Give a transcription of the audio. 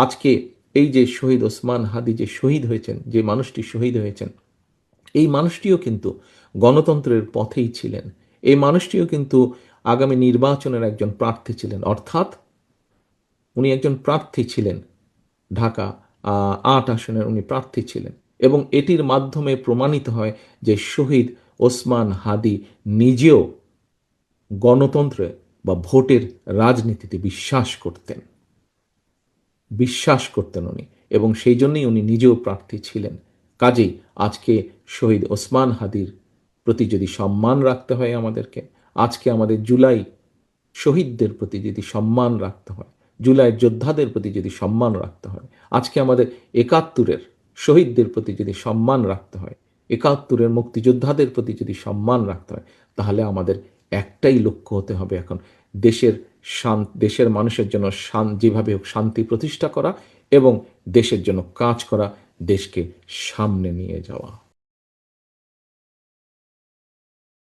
আজকে এই যে শহীদ ওসমান হাদি যে শহীদ হয়েছেন, যে মানুষটি শহীদ হয়েছেন, এই মানুষটিও কিন্তু গণতন্ত্রের পথেই ছিলেন। এই মানুষটিও কিন্তু আগামী নির্বাচনের একজন প্রার্থী ছিলেন, অর্থাৎ উনি একজন প্রার্থী ছিলেন। ঢাকা ৮ আসনের উনি প্রার্থী ছিলেন এবং এটির মাধ্যমে প্রমাণিত হয় যে শহীদ ওসমান হাদি নিজেও গণতন্ত্রে বা ভোটের রাজনীতিতে বিশ্বাস করতেন উনি, এবং সেই জন্যই উনি নিজেও প্রার্থী ছিলেন। কাজেই আজকে শহীদ ওসমান হাদির প্রতি যদি সম্মান রাখতে হয় আমাদেরকে, আজকে আমাদের জুলাই শহীদদের প্রতি যদি সম্মান রাখতে হয়, জুলাই যোদ্ধাদের প্রতি যদি সম্মান রাখতে হয়, আজকে আমাদের একাত্তরের শহীদদের প্রতি যদি সম্মান রাখতে হয়, একাত্তরের মুক্তিযোদ্ধাদের প্রতি যদি সম্মান রাখতে হয়, তাহলে আমাদের একটাই লক্ষ্য হতে হবে এখন, দেশের দেশের মানুষের জন্য যেভাবে হোক শান্তি প্রতিষ্ঠা করা এবং দেশের জন্য কাজ করা, দেশকে সামনে নিয়ে যাওয়া।